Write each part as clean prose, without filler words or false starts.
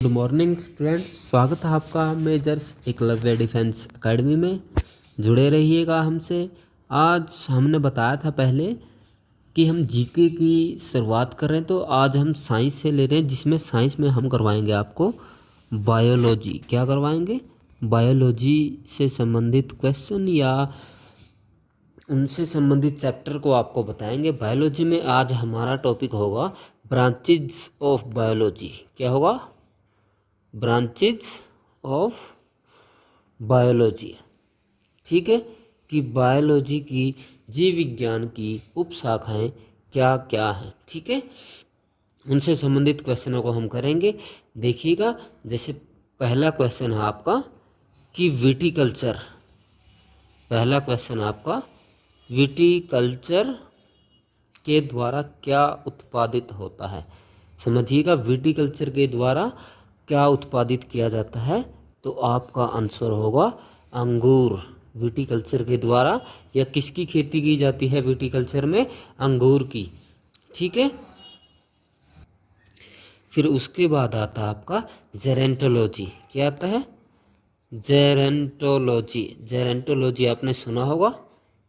Good morning students, स्वागत है आपका मेजर्स एकलव्य डिफेंस एकेडमी में। जुड़े रहिएगा हमसे। आज हमने बताया था पहले कि हम जीके की शुरुआत कर रहे हैं, तो आज हम साइंस से ले रहे हैं, जिसमें साइंस में हम करवाएंगे आपको बायोलॉजी। क्या करवाएंगे? बायोलॉजी से संबंधित क्वेश्चन या उनसे संबंधित चैप्टर को आपको बताएंगे। बायोलॉजी में आज हमारा टॉपिक होगा ब्रांचेज ऑफ बायोलॉजी। क्या होगा? Branches of biology. ठीक है, कि बायोलॉजी की, जीव विज्ञान की उपशाखाएं क्या क्या हैं। ठीक है, उनसे संबंधित क्वेश्चनों को हम करेंगे। देखिएगा, जैसे पहला क्वेश्चन है आपका कि विटीकल्चर। पहला क्वेश्चन आपका विटीकल्चर के द्वारा क्या उत्पादित होता है। समझिएगा, विटीकल्चर के द्वारा क्या उत्पादित किया जाता है, तो आपका आंसर होगा अंगूर। विटीकल्चर के द्वारा या किसकी खेती की जाती है विटीकल्चर में? अंगूर की। ठीक है, फिर उसके बाद आता है आपका जेरेंटोलॉजी। क्या आता है? जेरेंटोलॉजी। जेरेंटोलॉजी आपने सुना होगा,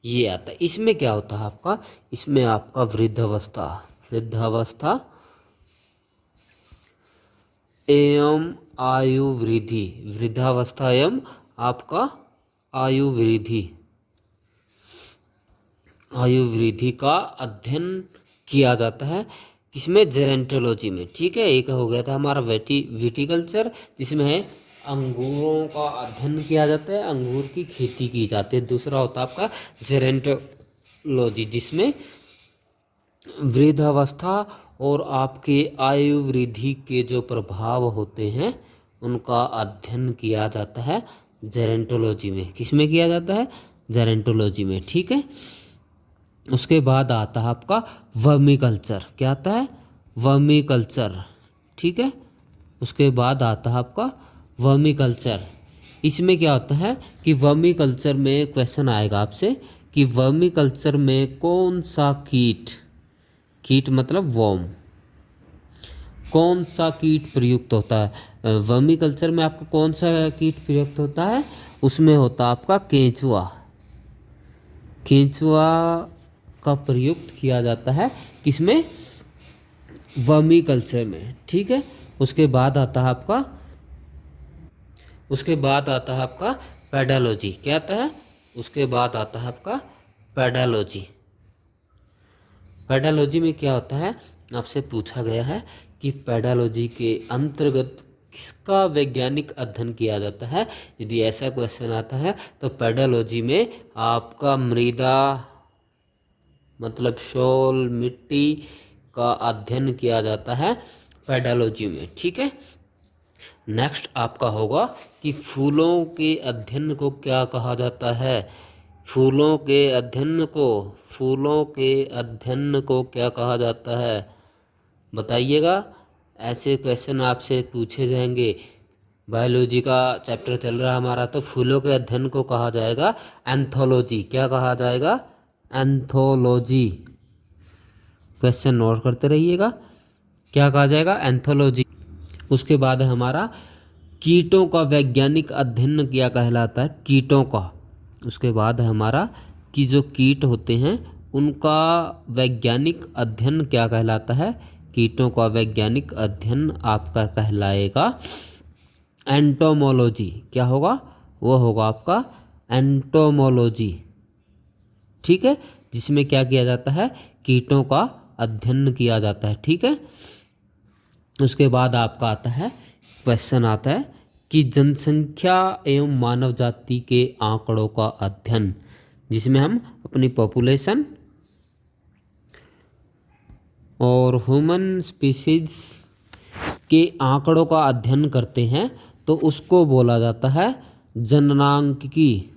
ये आता है। इसमें क्या होता है आपका? इसमें आपका वृद्धावस्था एवं आयु वृद्धि, वृद्धावस्था एवं आपका आयु वृद्धि का अध्ययन किया जाता है। किसमें? जेरेंटोलॉजी में। ठीक है, एक हो गया था हमारा विटीकल्चर, जिसमें है अंगूरों का अध्ययन किया जाता है, अंगूर की खेती की जाती है। दूसरा होता है आपका जेरेंटोलॉजी, जिसमें वृद्धावस्था और आपके आयु वृद्धि के जो प्रभाव होते हैं उनका अध्ययन किया जाता है जेरेंटोलॉजी में। किसमें किया जाता है? जेरेंटोलॉजी में। ठीक है, उसके बाद आता है आपका वर्मीकल्चर। क्या आता है? वर्मीकल्चर। ठीक है, उसके बाद आता है आपका वर्मीकल्चर। इसमें क्या होता है कि वर्मीकल्चर में क्वेश्चन आएगा आपसे कि वर्मीकल्चर में कौन सा कीट मतलब वर्म, कौन सा कीट प्रयुक्त होता है? वर्मीकल्चर में आपका कौन सा कीट प्रयुक्त होता है? उसमें होता है आपका केंचुआ। केंचुआ का प्रयुक्त किया जाता है किसमें? वर्मीकल्चर में। ठीक है, उसके बाद आता है आपका पेडालॉजी। क्या आता है? उसके बाद आता है आपका पेडालॉजी। पेडालॉजी में क्या होता है, आपसे पूछा गया है कि पेडालॉजी के अंतर्गत किसका वैज्ञानिक अध्ययन किया जाता है। यदि ऐसा क्वेश्चन आता है तो पेडालॉजी में आपका मृदा मतलब शोल, मिट्टी का अध्ययन किया जाता है पेडालॉजी में। ठीक है, नेक्स्ट आपका होगा कि फूलों के अध्ययन को क्या कहा जाता है? फूलों के अध्ययन को क्या कहा जाता है? बताइएगा, ऐसे क्वेश्चन आपसे पूछे जाएंगे। बायोलॉजी का चैप्टर चल रहा है हमारा, तो फूलों के अध्ययन को कहा जाएगा एंथोलॉजी। क्या कहा जाएगा? एंथोलॉजी। क्वेश्चन नोट करते रहिएगा, क्या कहा जाएगा? एंथोलॉजी। उसके बाद है हमारा कीटों का वैज्ञानिक अध्ययन क्या कहलाता है? कीटों का। उसके बाद है हमारा कि जो कीट होते हैं उनका वैज्ञानिक अध्ययन क्या कहलाता है? कीटों का वैज्ञानिक अध्ययन आपका कहलाएगा एंटोमोलॉजी। क्या होगा? वो होगा आपका एंटोमोलॉजी। ठीक है, जिसमें क्या किया जाता है? कीटों का अध्ययन किया जाता है। ठीक है, उसके बाद आपका आता है क्वेश्चन आता है कि जनसंख्या एवं मानव जाति के आंकड़ों का अध्ययन, जिसमें हम अपनी पॉपुलेशन और ह्यूमन स्पीशीज के आंकड़ों का अध्ययन करते हैं, तो उसको बोला जाता है जनांकिकी।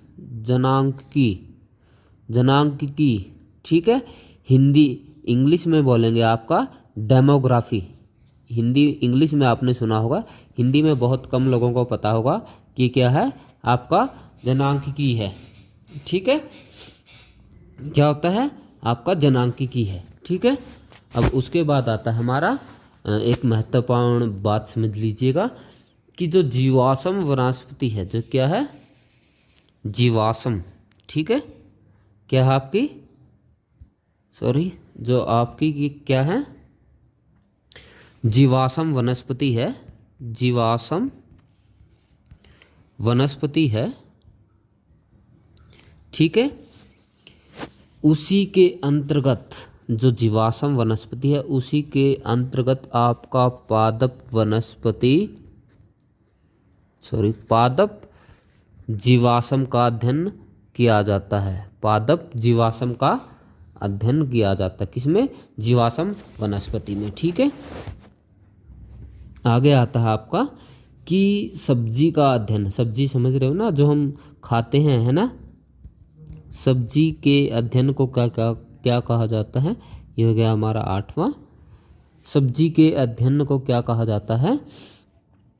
ठीक है, इंग्लिश में बोलेंगे आपका डेमोग्राफी। इंग्लिश में आपने सुना होगा, हिंदी में बहुत कम लोगों को पता होगा कि क्या है आपका जनांकिकी है। ठीक है, क्या होता है? आपका जनांकिकी है। ठीक है, अब उसके बाद आता है हमारा एक महत्वपूर्ण बात समझ लीजिएगा कि जो जीवाश्म वनस्पति है, जो क्या है, जीवाश्म, ठीक है, क्या है आपकी, सॉरी, जो आपकी ये क्या है, जीवाश्म वनस्पति है, जीवाश्म वनस्पति है, ठीक है। उसी के अंतर्गत, जो जीवाश्म वनस्पति है उसी के अंतर्गत आपका पादप वनस्पति, सॉरी, पादप जीवाश्म का अध्ययन किया जाता है। पादप जीवाश्म का अध्ययन किया जाता है किसमें, जीवाश्म वनस्पति में, ठीक है। आगे आता है आपका कि सब्जी का अध्ययन, सब्जी समझ रहे हो ना, जो हम खाते हैं, है ना, सब्जी के अध्ययन को क्या क्या क्या कहा जाता है, ये हो गया हमारा 8वां। सब्जी के अध्ययन को क्या कहा जाता है,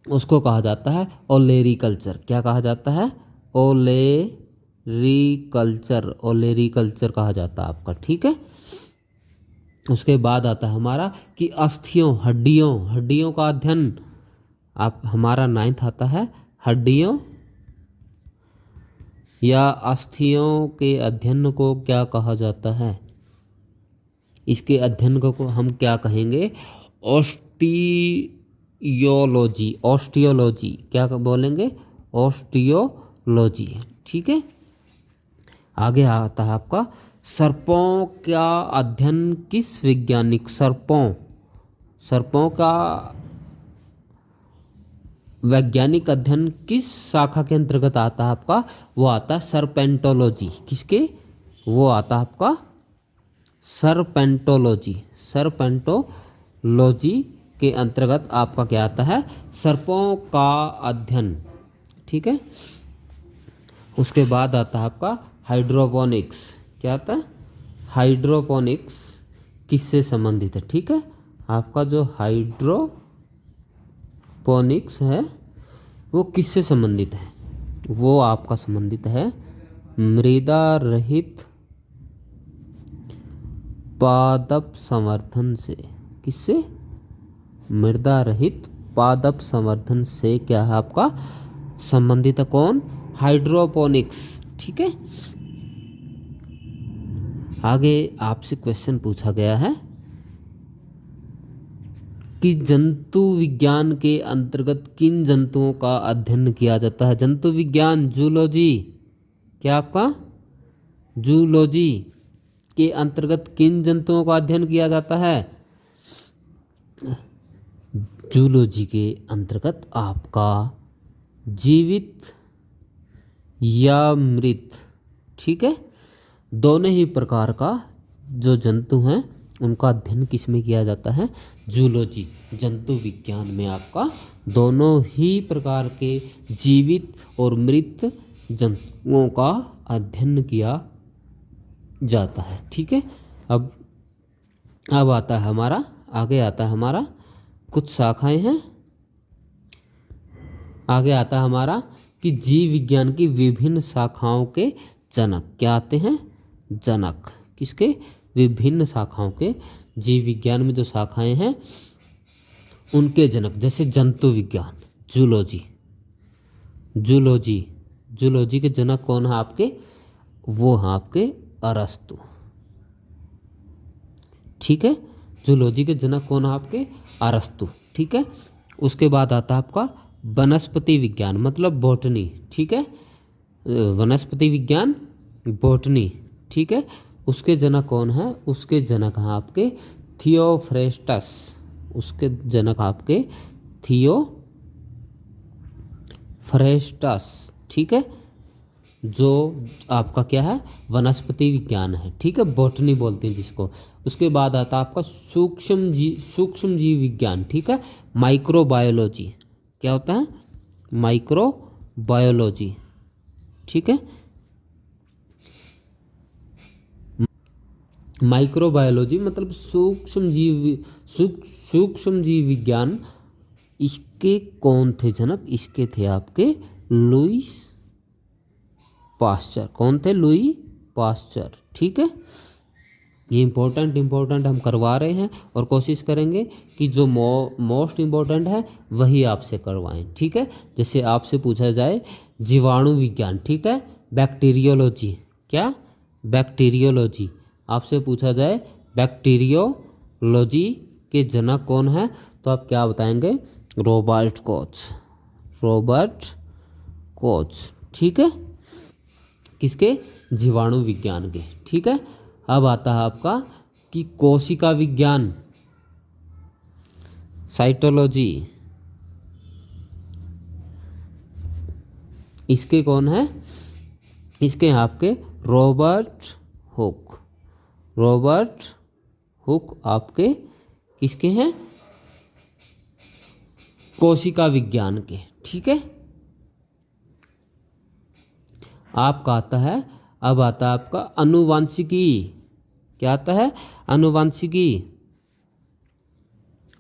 उसको कहा जाता है ओलेरीकल्चर। क्या कहा जाता है, ओलेरीकल्चर, ओलेरीकल्चर कहा जाता है आपका, ठीक है। उसके बाद आता है हमारा कि अस्थियों, हड्डियों, हड्डियों का अध्ययन, आप हमारा 9th आता है, हड्डियों या अस्थियों के अध्ययन को क्या कहा जाता है, इसके अध्ययन को हम क्या कहेंगे, ऑस्टियोलॉजी, ऑस्टियोलॉजी, क्या बोलेंगे, ऑस्टियोलॉजी, ठीक है। आगे आता है आपका सर्पों का अध्ययन किस वैज्ञानिक, सर्पों, सर्पों का वैज्ञानिक अध्ययन किस शाखा के अंतर्गत आता है आपका, वो आता है सर्पेंटोलॉजी, किसके, वो आता है आपका सर्पेंटोलॉजी, सर्पेंटोलॉजी के अंतर्गत आपका क्या आता है, सर्पों का अध्ययन, ठीक है। उसके बाद आता है आपका हाइड्रोपोनिक्स। क्या आता है, हाइड्रोपोनिक्स किससे संबंधित है, ठीक है। आपका जो हाइड्रोपोनिक्स है वो किससे संबंधित है, वो आपका संबंधित है मृदा रहित पादप संवर्धन से। किससे, मृदा रहित पादप संवर्धन से क्या है आपका संबंधित है, कौन, हाइड्रोपोनिक्स, ठीक है। आगे आपसे क्वेश्चन पूछा गया है कि जंतु विज्ञान के अंतर्गत किन जंतुओं का अध्ययन किया जाता है, जंतु विज्ञान, जूलॉजी, क्या आपका, जूलॉजी के अंतर्गत किन जंतुओं का अध्ययन किया जाता है, जूलॉजी के अंतर्गत आपका जीवित या मृत, ठीक है, दोनों ही प्रकार का जो जंतु हैं उनका अध्ययन किस में किया जाता है, जूलॉजी, जंतु विज्ञान में आपका दोनों ही प्रकार के जीवित और मृत जंतुओं का अध्ययन किया जाता है, ठीक है। अब आता है हमारा, आगे आता है हमारा कुछ शाखाएं हैं। आगे आता है हमारा कि जीव विज्ञान की विभिन्न शाखाओं के जनक, क्या आते हैं, जनक, किसके, विभिन्न शाखाओं के, जीव विज्ञान में जो शाखाएं हैं उनके जनक, जैसे जंतु विज्ञान, जूलॉजी, जूलॉजी, जूलॉजी के जनक कौन है आपके, वो हैं आपके अरस्तु, ठीक है। जूलॉजी के जनक कौन है आपके, अरस्तु, ठीक है। उसके बाद आता है आपका वनस्पति विज्ञान, मतलब बॉटनी, ठीक है, वनस्पति विज्ञान, बॉटनी, ठीक है। उसके जनक कौन है, उसके जनक हैं आपके थियोफ्रेस्टस, उसके जनक आपके थियोफ्रेस्टस, ठीक है, जो आपका क्या है, वनस्पति विज्ञान है, ठीक है, बॉटनी बोलते हैं जिसको। उसके बाद आता है आपका सूक्ष्म जीव विज्ञान, ठीक है, माइक्रोबायोलॉजी, क्या होता है, माइक्रोबायोलॉजी, ठीक है। माइक्रोबायोलॉजी मतलब सूक्ष्म जीव विज्ञान। इसके कौन थे जनक, इसके थे आपके लुईस पास्चर, कौन थे, लुई पास्चर, ठीक है। ये इम्पोर्टेंट हम करवा रहे हैं और कोशिश करेंगे कि जो मोस्ट इम्पोर्टेंट है वही आपसे करवाएं, ठीक है। जैसे आपसे पूछा जाए जीवाणु विज्ञान, ठीक है, बैक्टीरियोलॉजी, क्या बैक्टीरियोलॉजी, आपसे पूछा जाए बैक्टीरियोलॉजी के जनक कौन है, तो आप क्या बताएंगे, रॉबर्ट कोच, ठीक है, किसके, जीवाणु विज्ञान के, ठीक है। अब आता है आपका कि कोशिका विज्ञान, साइटोलॉजी, इसके कौन है, इसके आपके रॉबर्ट हुक आपके किसके हैं, कोशिका विज्ञान के, ठीक है। आपका आता है, अब आता है आपका अनुवांशिकी, क्या आता है, अनुवांशिकी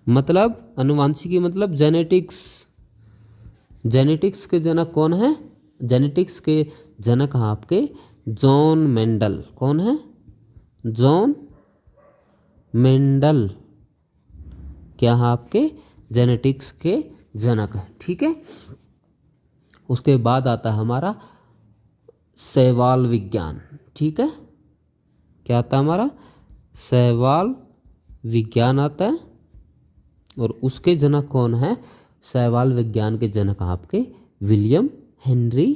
मतलब जेनेटिक्स के जनक कौन है, जेनेटिक्स के जनक आपके जॉन मेंडल, कौन है, जॉन मेंडल, क्या है आपके जेनेटिक्स के जनक है, ठीक है। उसके बाद आता है हमारा शैवाल विज्ञान, ठीक है, क्या आता है हमारा शैवाल विज्ञान आता है, और उसके जनक कौन है, शैवाल विज्ञान के जनक आपके विलियम हेनरी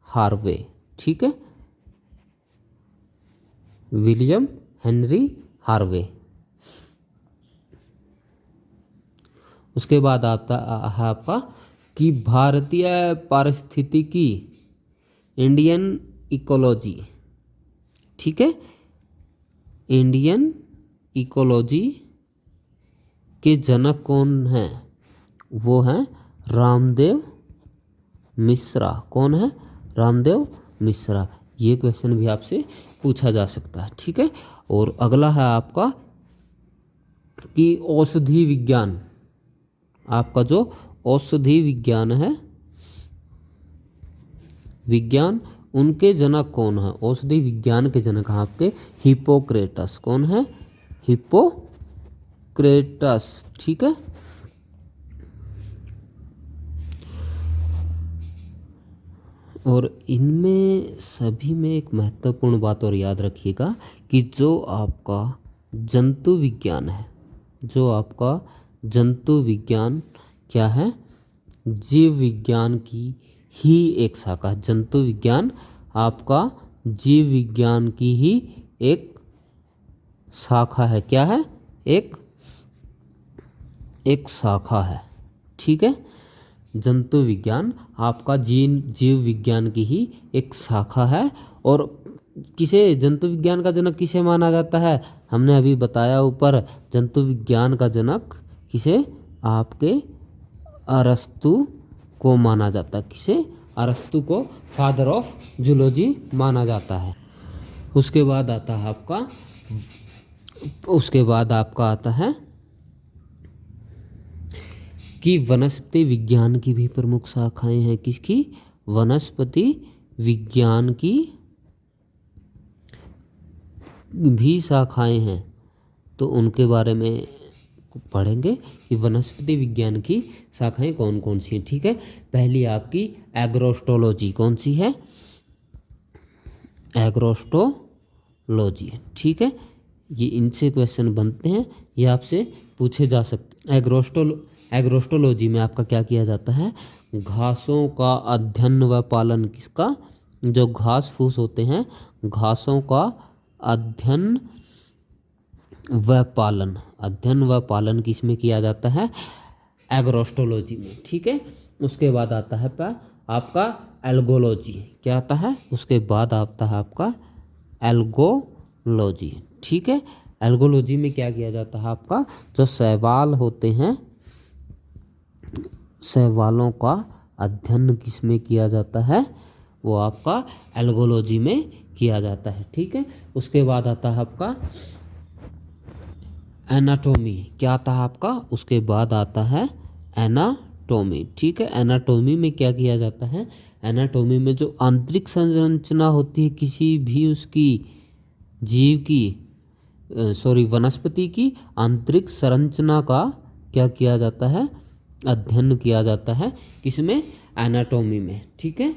हार्वे, ठीक है, विलियम हेनरी हार्वे। उसके बाद आता है आपका कि भारतीय पारिस्थितिकी, इंडियन इकोलॉजी, ठीक है, इंडियन इकोलॉजी के जनक कौन हैं, वो हैं रामदेव मिश्रा, कौन है, रामदेव मिश्रा। ये क्वेश्चन भी आपसे पूछा जा सकता है, ठीक है। और अगला है आपका कि औषधि विज्ञान, आपका जो औषधि विज्ञान है, विज्ञान, उनके जनक कौन है, औषधि विज्ञान के जनक आपके हिप्पोक्रेटस, कौन है, हिप्पोक्रेटस, ठीक है। और इनमें सभी में एक महत्वपूर्ण बात और याद रखिएगा कि जो आपका जंतु विज्ञान है, जो आपका जंतु विज्ञान क्या है, जीव विज्ञान की ही एक शाखा, जंतु विज्ञान आपका जीव विज्ञान की ही एक शाखा है, क्या है, एक शाखा है, ठीक है। जंतु विज्ञान आपका जीव विज्ञान की ही एक शाखा है। और किसे, जंतु विज्ञान का जनक किसे माना जाता है, हमने अभी बताया ऊपर, जंतु विज्ञान का जनक किसे, आपके अरस्तु को माना जाता है, किसे, अरस्तु को फादर ऑफ जूलॉजी माना जाता है। उसके बाद आता है आपका है कि वनस्पति विज्ञान की भी प्रमुख शाखाएं हैं, किसकी, वनस्पति विज्ञान की भी शाखाएं हैं, तो उनके बारे में पढ़ेंगे कि वनस्पति विज्ञान की शाखाएं कौन कौन सी हैं, ठीक है। पहली आपकी एग्रोस्टोलॉजी, कौन सी है, एग्रोस्टोलॉजी, ठीक है। ये इनसे क्वेश्चन बनते हैं, ये आपसे पूछे जा सकते हैं। एग्रोस्टोलॉजी में आपका क्या किया जाता है, घासों का अध्ययन व पालन, किसका, जो घास फूस होते हैं, घासों का अध्ययन व पालन किस में किया जाता है, एग्रोस्टोलॉजी में, ठीक है। उसके बाद आता है आपका एल्गोलॉजी, क्या आता है, उसके बाद आता है आपका एल्गोलॉजी, ठीक है। एल्गोलॉजी में क्या किया जाता है, आपका जो शैवाल होते हैं, शैवालों का अध्ययन किस में किया जाता है, वो आपका एल्गोलॉजी में किया जाता है, ठीक है। उसके बाद आता है आपका एनाटॉमी, क्या आता है आपका, उसके बाद आता है एनाटॉमी, एनाटोमी, ठीक है। एनाटोमी में क्या किया जाता है, एनाटोमी में जो आंतरिक संरचना होती है किसी भी उसकी जीव की वनस्पति की आंतरिक संरचना का क्या किया जाता है, अध्ययन किया जाता है, किसमें, एनाटोमी में, ठीक है।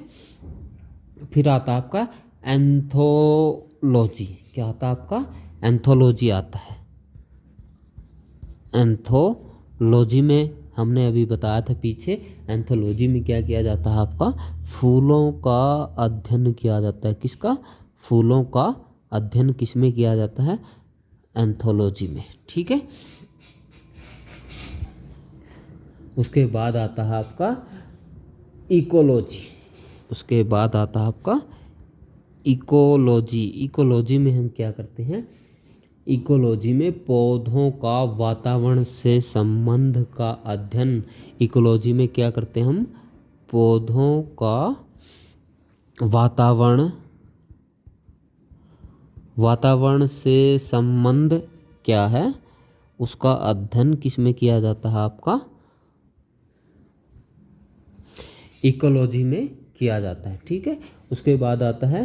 फिर आता है आपका एंथोलॉजी, क्या आता है आपका, एंथोलॉजी आता है। एंथोलॉजी में हमने अभी बताया था पीछे, एंथोलॉजी में क्या किया जाता है आपका, फूलों का अध्ययन किया जाता है, किसका, फूलों का अध्ययन किसमें किया जाता है, एंथोलॉजी में, ठीक है। उसके बाद आता है आपका इकोलॉजी, उसके बाद आता है आपका इकोलॉजी। इकोलॉजी में हम क्या करते हैं, इकोलॉजी में पौधों का वातावरण से संबंध का अध्ययन, इकोलॉजी में क्या करते हैं हम, पौधों का वातावरण से संबंध क्या है, उसका अध्ययन किस में किया जाता है आपका, इकोलॉजी में किया जाता है, ठीक है। उसके बाद आता है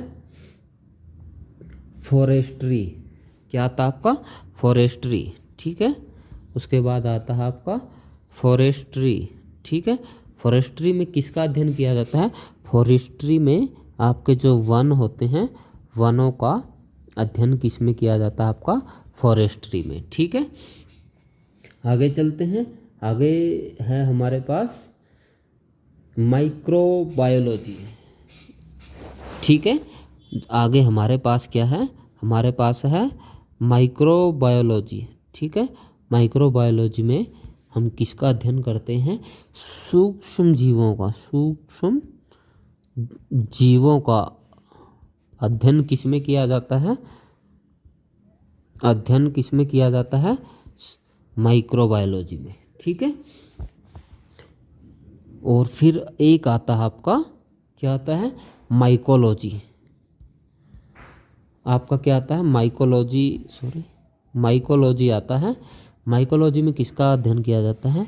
फॉरेस्ट्री, क्या आता है आपका, फॉरेस्ट्री, ठीक है। उसके बाद आता है आपका फॉरेस्ट्री, ठीक है। फॉरेस्ट्री में किसका अध्ययन किया जाता है, फॉरेस्ट्री में आपके जो वन होते हैं, वनों का अध्ययन किस में किया जाता है आपका, फॉरेस्ट्री में, ठीक है। आगे चलते हैं, आगे है हमारे पास माइक्रोबायोलॉजी, ठीक है। आगे हमारे पास क्या है, हमारे पास है माइक्रोबायोलॉजी, ठीक है। माइक्रोबायोलॉजी में हम किसका अध्ययन करते हैं, सूक्ष्म जीवों का अध्ययन किस में किया जाता है, अध्ययन किस में किया जाता है, माइक्रोबायोलॉजी में, ठीक है। और फिर एक आता है आपका, क्या आता है, माइकोलॉजी, आपका क्या आता है, माइकोलॉजी आता है। माइकोलॉजी में किसका अध्ययन किया जाता है,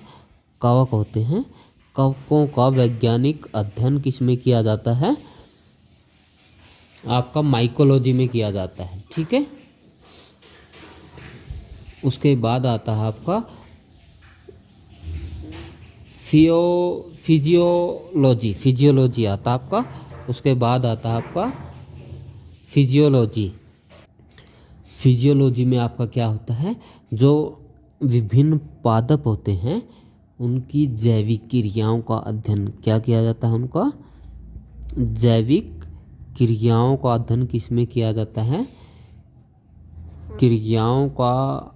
कवक होते हैं, कवकों का वैज्ञानिक अध्ययन किस में किया जाता है, आपका माइकोलॉजी में किया जाता है, ठीक है। उसके बाद आता है आपका फिजियोलॉजी आता है आपका। उसके बाद आता है आपका फिजियोलॉजी में आपका क्या होता है, जो विभिन्न पादप होते हैं उनकी जैविक क्रियाओं का अध्ययन क्या किया जाता है, उनका जैविक क्रियाओं का अध्ययन किस में किया जाता है, क्रियाओं का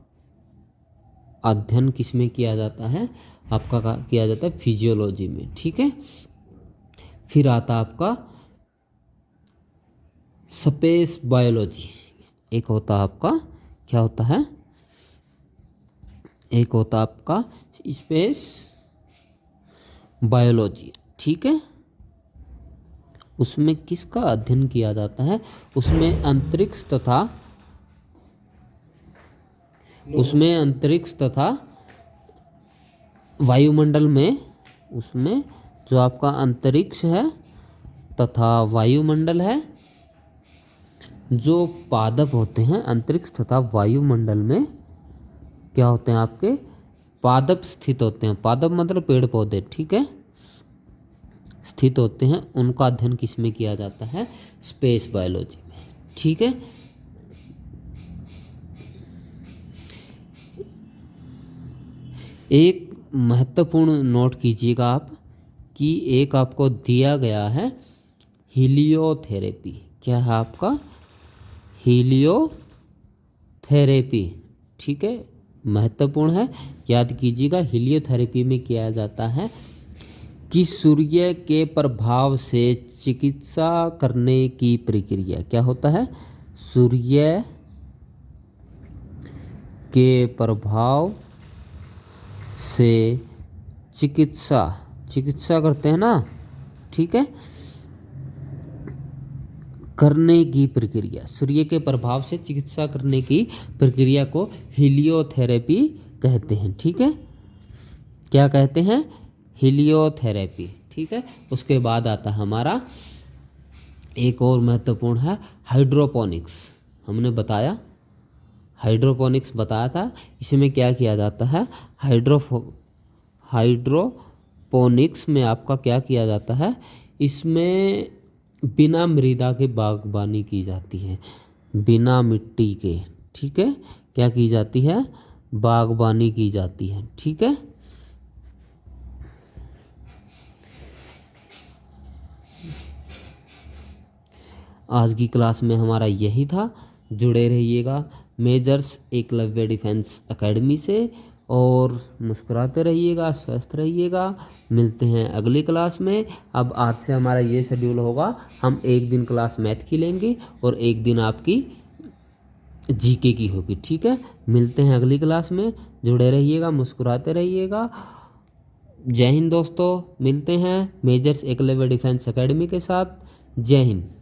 अध्ययन किस में किया जाता है, आपका किया जाता है फिजियोलॉजी में, ठीक है। फिर आता आपका स्पेस बायोलॉजी, एक होता है आपका, क्या होता है, एक होता आपका स्पेस बायोलॉजी, ठीक है। उसमें किसका अध्ययन किया जाता है, उसमें अंतरिक्ष तथा वायुमंडल में, उसमें जो आपका अंतरिक्ष है तथा वायुमंडल है, जो पादप होते हैं अंतरिक्ष तथा वायुमंडल में क्या होते हैं, आपके पादप स्थित होते हैं, पादप मतलब पेड़ पौधे, ठीक है, स्थित होते हैं, उनका अध्ययन किस में किया जाता है, स्पेस बायोलॉजी में, ठीक है। एक महत्वपूर्ण नोट कीजिएगा आप कि एक आपको दिया गया है हीलियोथेरेपी, क्या है आपका, हीलियोथेरेपी, ठीक है, महत्वपूर्ण है, याद कीजिएगा। हीलियोथेरेपी में किया जाता है कि सूर्य के प्रभाव से चिकित्सा करने की प्रक्रिया, क्या होता है, सूर्य के प्रभाव से चिकित्सा करते हैं ना, ठीक है, करने की प्रक्रिया, सूर्य के प्रभाव से चिकित्सा करने की प्रक्रिया को हीलियोथेरेपी कहते हैं, ठीक है। क्या कहते हैं, हीलियोथेरेपी। ठीक है, उसके बाद आता है हमारा एक और महत्वपूर्ण है हाइड्रोपोनिक्स। हमने बताया हाइड्रोपोनिक्स बताया था, इसमें क्या किया जाता है, हाइड्रोपोनिक्स में आपका क्या किया जाता है, इसमें बिना मृदा के बागवानी की जाती है, बिना मिट्टी के। ठीक है, क्या की जाती है, बागवानी की जाती है। ठीक है, आज की क्लास में हमारा यही था। जुड़े रहिएगा मेजर्स एकलव्य डिफेंस एकेडमी से और मुस्कुराते रहिएगा, स्वस्थ रहिएगा। मिलते हैं अगली क्लास में। अब आज से हमारा ये शेड्यूल होगा, हम एक दिन क्लास मैथ की लेंगे और एक दिन आपकी जीके की होगी। ठीक है, मिलते हैं अगली क्लास में। जुड़े रहिएगा, मुस्कुराते रहिएगा। जय हिंद दोस्तों, मिलते हैं मेजर्स एकलव्य डिफेंस एकेडमी के साथ। जय हिंद।